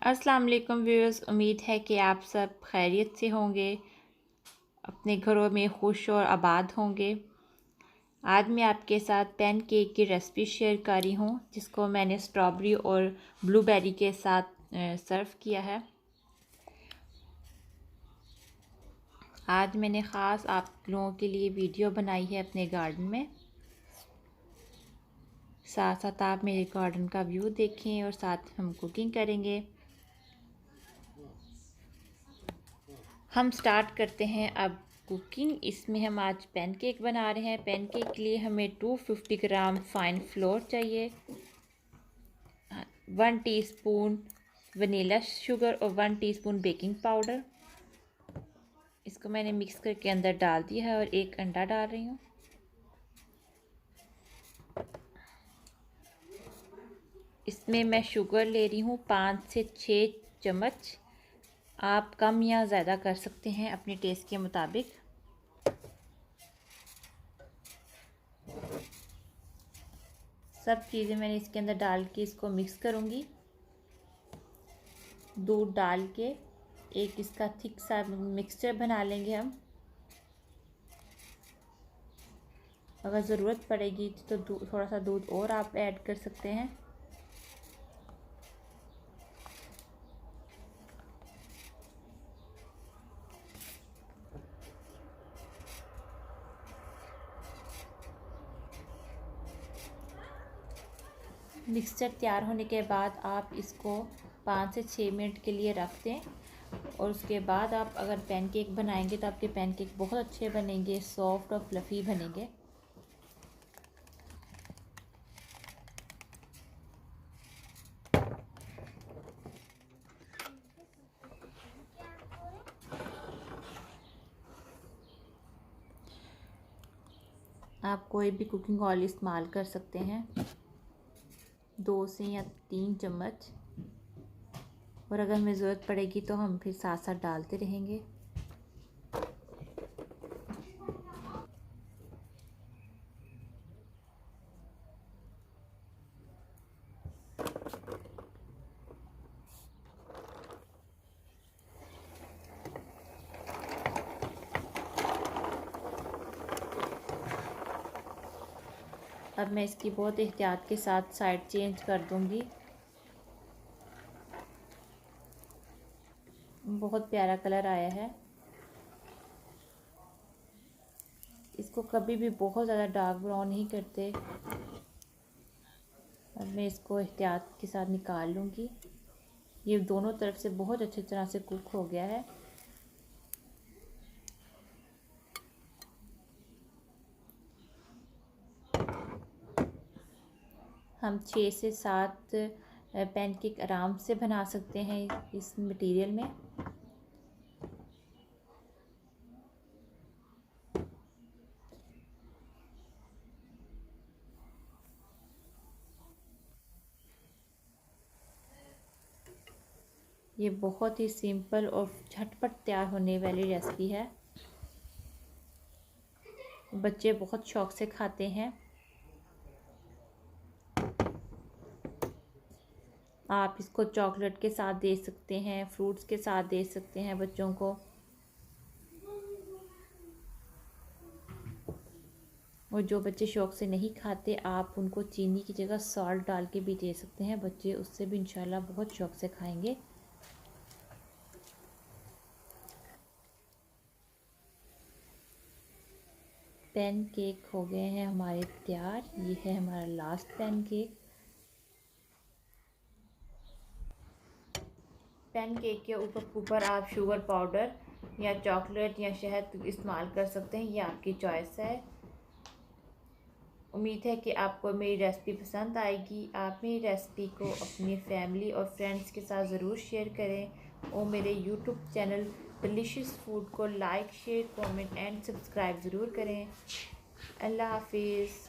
अस्सलाम वालेकुम व्यूअर्स, उम्मीद है कि आप सब खैरियत से होंगे, अपने घरों में खुश और आबाद होंगे। आज मैं आपके साथ पैन केक की रेसिपी शेयर कर रही हूँ, जिसको मैंने स्ट्रॉबेरी और ब्लूबेरी के साथ सर्व किया है। आज मैंने ख़ास आप लोगों के लिए वीडियो बनाई है अपने गार्डन में। साथ साथ आप मेरे गार्डन का व्यू देखें और साथ हम कुकिंग करेंगे। हम स्टार्ट करते हैं अब कुकिंग। इसमें हम आज पैनकेक बना रहे हैं। पैनकेक के लिए हमें 250 ग्राम फाइन फ्लोर चाहिए, 1 टीस्पून वनीला शुगर और 1 टीस्पून बेकिंग पाउडर। इसको मैंने मिक्स करके अंदर डाल दिया है और एक अंडा डाल रही हूँ। इसमें मैं शुगर ले रही हूँ 5 से 6 चम्मच। आप कम या ज़्यादा कर सकते हैं अपने टेस्ट के मुताबिक। सब चीज़ें मैंने इसके अंदर डाल के इसको मिक्स करूँगी। दूध डाल के एक इसका थिक सा मिक्सचर बना लेंगे हम। अगर ज़रूरत पड़ेगी तो थोड़ा सा दूध और आप ऐड कर सकते हैं। मिक्सचर तैयार होने के बाद आप इसको 5 से 6 मिनट के लिए रख दें और उसके बाद आप अगर पैनकेक बनाएंगे तो आपके पैनकेक बहुत अच्छे बनेंगे, सॉफ्ट और फ्लफ़ी बनेंगे। आप कोई भी कुकिंग ऑयल इस्तेमाल कर सकते हैं, 2 से या 3 चम्मच, और अगर हमें ज़रूरत पड़ेगी तो हम फिर साथ साथ डालते रहेंगे। अब मैं इसकी बहुत एहतियात के साथ साइड चेंज कर दूंगी। बहुत प्यारा कलर आया है। इसको कभी भी बहुत ज़्यादा डार्क ब्राउन नहीं करते। अब मैं इसको एहतियात के साथ निकाल लूँगी। ये दोनों तरफ से बहुत अच्छी तरह से कुक हो गया है। हम 6 से 7 पैनकेक आराम से बना सकते हैं इस मटेरियल में। ये बहुत ही सिंपल और झटपट तैयार होने वाली रेसिपी है। बच्चे बहुत शौक से खाते हैं। आप इसको चॉकलेट के साथ दे सकते हैं, फ्रूट्स के साथ दे सकते हैं बच्चों को। और जो बच्चे शौक से नहीं खाते, आप उनको चीनी की जगह सॉल्ट डाल के भी दे सकते हैं। बच्चे उससे भी इंशाल्लाह बहुत शौक से खाएंगे। पैन केक हो गए हैं हमारे तैयार। ये है हमारा last pan cake. Pan cake के ऊपर आप शुगर पाउडर या चॉकलेट या शहद इस्तेमाल कर सकते हैं, ये आपकी चॉइस है। उम्मीद है कि आपको मेरी रेसिपी पसंद आएगी। आप मेरी रेसिपी को अपनी फैमिली और फ्रेंड्स के साथ ज़रूर शेयर करें और मेरे यूट्यूब चैनल डिलीशियस फूड को like, share, comment and subscribe ज़रूर करें। अल्लाह हाफिज़।